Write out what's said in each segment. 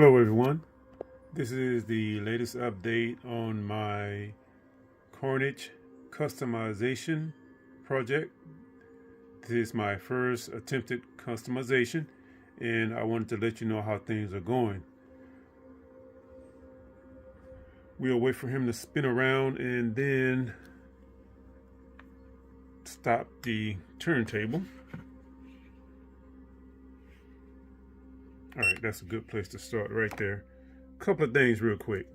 Hello everyone, this is the latest update on my Carnage customization project. This is my first attempted customization and I wanted to let you know how things are going. We'll wait for him to spin around and then stop the turntable. All right, that's a good place to start right there. A couple of things real quick.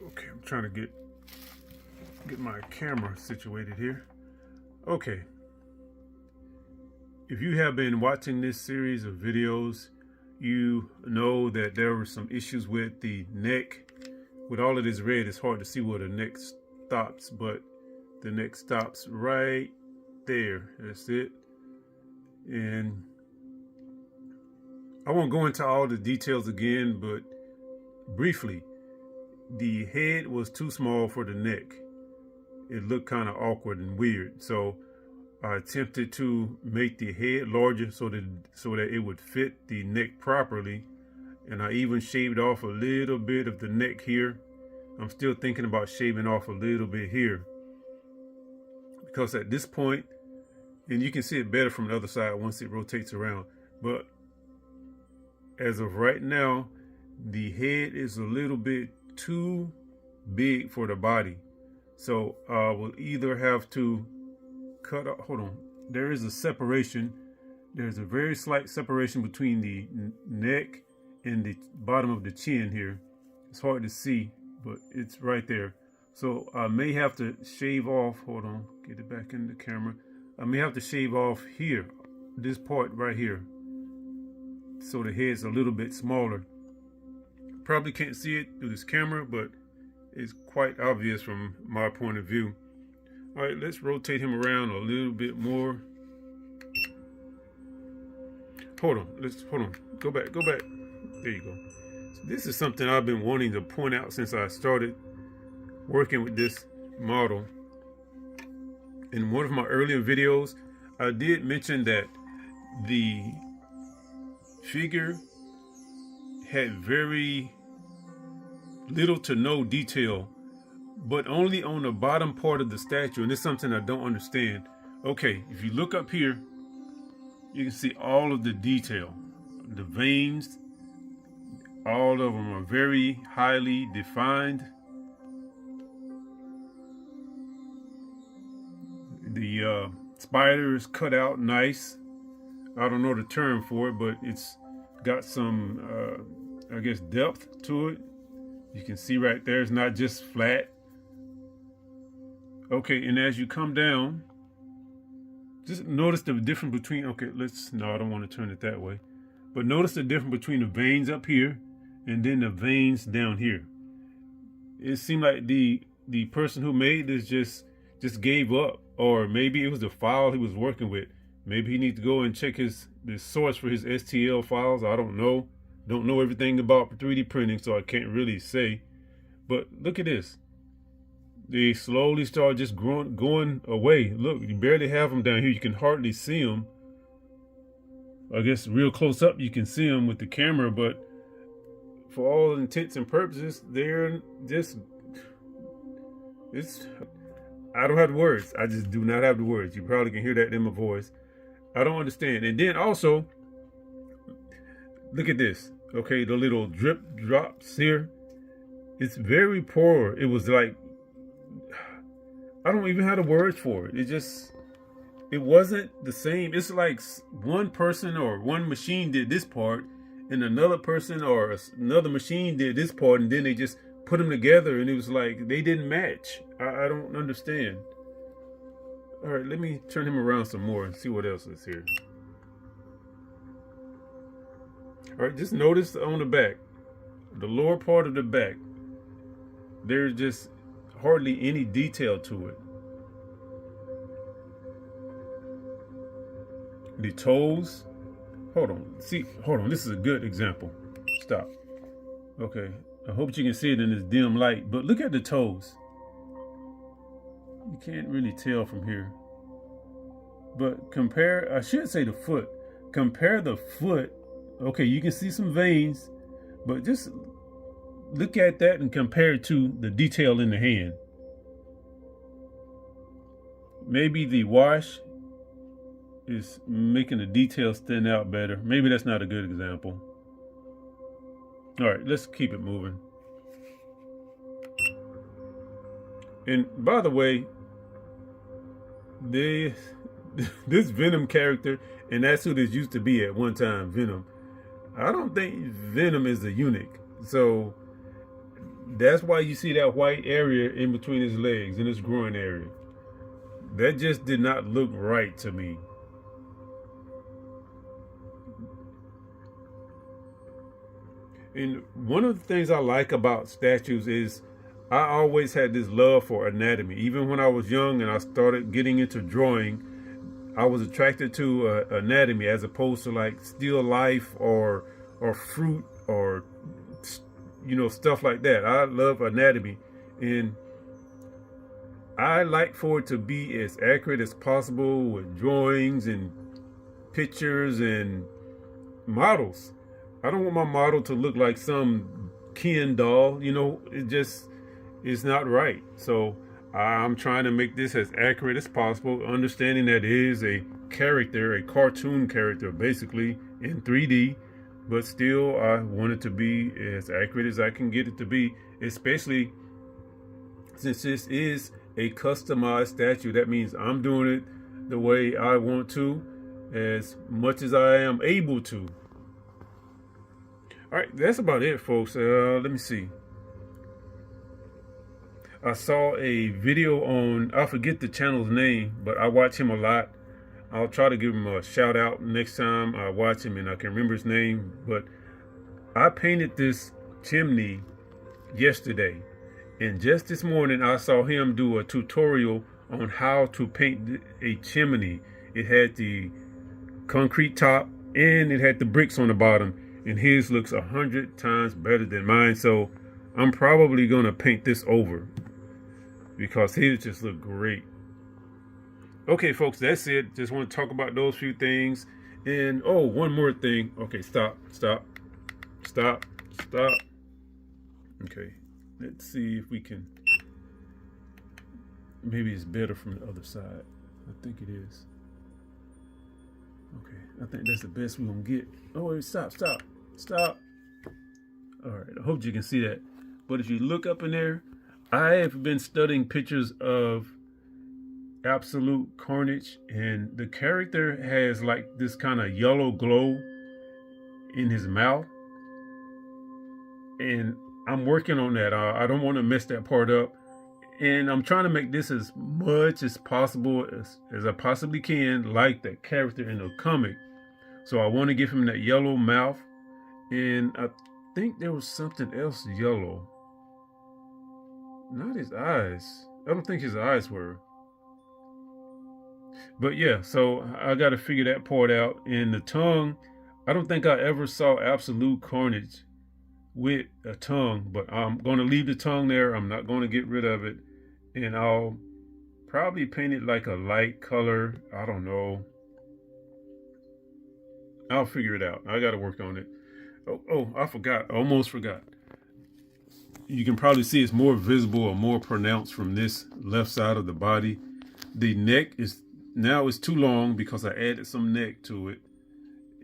Okay, I'm trying to get my camera situated here. Okay. If you have been watching this series of videos, you know that there were some issues with the neck. With all of this red, it's hard to see where the neck stops, but the neck stops right there. That's it. And I won't go into all the details again, but briefly, the head was too small for the neck. It looked kind of awkward and weird. So I attempted to make the head larger so that it would fit the neck properly. And I even shaved off a little bit of the neck here. I'm still thinking about shaving off a little bit here, because at this point, and you can see it better from the other side once it rotates around. But as of right now, the head is a little bit too big for the body. So I will either have to cut off, hold on. There is a separation. There's a very slight separation between the neck and the bottom of the chin here. It's hard to see, but it's right there. So I may have to shave off, hold on, get it back in the camera. I may have to shave off here, this part right here, so the head's a little bit smaller. Probably can't see it through this camera, but it's quite obvious from my point of view. All right, let's rotate him around a little bit more. Hold on, go back. There you go. So this is something I've been wanting to point out since I started working with this model. In one of my earlier videos, I did mention that the figure had very little to no detail, but only on the bottom part of the statue, and it's something I don't understand. Okay, if you look up here, you can see all of the detail. The veins, all of them are very highly defined. The spider is cut out nice. I don't know the term for it, but it's got some, I guess, depth to it. You can see right there, it's not just flat. Okay, and as you come down, just notice the difference between, no, I don't want to turn it that way. But notice the difference between the veins up here and then the veins down here. It seemed like the person who made this just gave up. Or maybe it was the file he was working with. Maybe he needs to go and check the source for his STL files. I don't know. Don't know everything about 3D printing, so I can't really say. But look at this. They slowly start just going away. Look, you barely have them down here. You can hardly see them. I guess real close up you can see them with the camera, but for all intents and purposes, they're just, I don't have the words. I just do not have the words. You probably can hear that in my voice. I don't understand. And then also, look at this. Okay, the little drip drops here. It's very poor. It was like, I don't even have the words for it. It wasn't the same. It's like one person or one machine did this part and another person or another machine did this part, and then they just put them together and it was like they didn't match. I don't understand. All right, let me turn him around some more and see what else is here. All right, just notice on the back, the lower part of the back, there's just hardly any detail to it. The toes, hold on, this is a good example. Stop. Okay, I hope you can see it in this dim light, but look at the toes. You can't really tell from here. But compare, I should say the foot. Compare the foot Okay, you can see some veins, but just look at that and compare it to the detail in the hand. Maybe the wash is making the details stand out better. Maybe that's not a good example. All right, let's keep it moving. And by the way, this Venom character, and that's who this used to be at one time, Venom. I don't think Venom is a eunuch. So that's why you see that white area in between his legs, in his groin area. That just did not look right to me. And one of the things I like about statues is I always had this love for anatomy. Even when I was young and I started getting into drawing, I was attracted to anatomy as opposed to like still life or fruit or stuff like that. I love anatomy, and I like for it to be as accurate as possible with drawings and pictures and models. I don't want my model to look like some Ken doll. It's not right. So I'm trying to make this as accurate as possible, understanding that it is a character, a cartoon character, basically in 3D, but still I want it to be as accurate as I can get it to be, especially since this is a customized statue. That means I'm doing it the way I want to, as much as I am able to. All right, that's about it, folks. Let me see. I saw a video on, I forget the channel's name, but I watch him a lot. I'll try to give him a shout out next time I watch him and I can remember his name. But I painted this chimney yesterday. And just this morning, I saw him do a tutorial on how to paint a chimney. It had the concrete top and it had the bricks on the bottom. And his looks 100 times better than mine. So I'm probably going to paint this over because his just look great. Okay, folks, that's it. Just want to talk about those few things. And, oh, one more thing. Okay, stop. Okay, let's see if we can. Maybe it's better from the other side. I think it is. Okay, I think that's the best we're going to get. Oh, wait, stop. All right, I hope you can see that. But if you look up in there, I have been studying pictures of absolute Carnage, and the character has like this kind of yellow glow in his mouth. And I'm working on that. I don't want to mess that part up. And I'm trying to make this as much as possible as I possibly can, like that character in the comic. So I want to give him that yellow mouth. And I think there was something else yellow. Not his eyes. I don't think his eyes were. But yeah, so I got to figure that part out. And the tongue, I don't think I ever saw absolute Carnage with a tongue, but I'm going to leave the tongue there. I'm not going to get rid of it. And I'll probably paint it like a light color. I don't know. I'll figure it out. I got to work on it. Oh, I forgot. I almost forgot. You can probably see it's more visible or more pronounced from this left side of the body. The neck is now it's too long because I added some neck to it.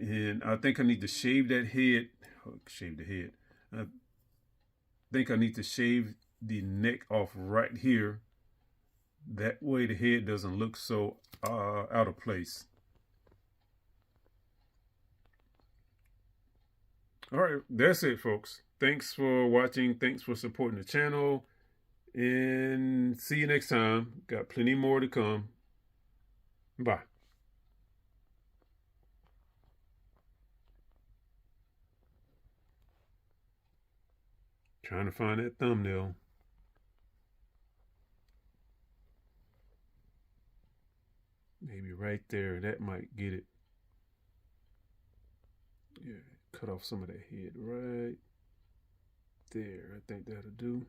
And I think I need to shave that head. Shave the head. I think I need to shave the neck off right here. That way the head doesn't look so out of place. All right, that's it, folks. Thanks for watching. Thanks for supporting the channel. And see you next time. Got plenty more to come. Bye. Trying to find that thumbnail. Maybe right there. That might get it. Yeah, cut off some of that head right there. I think that'll do.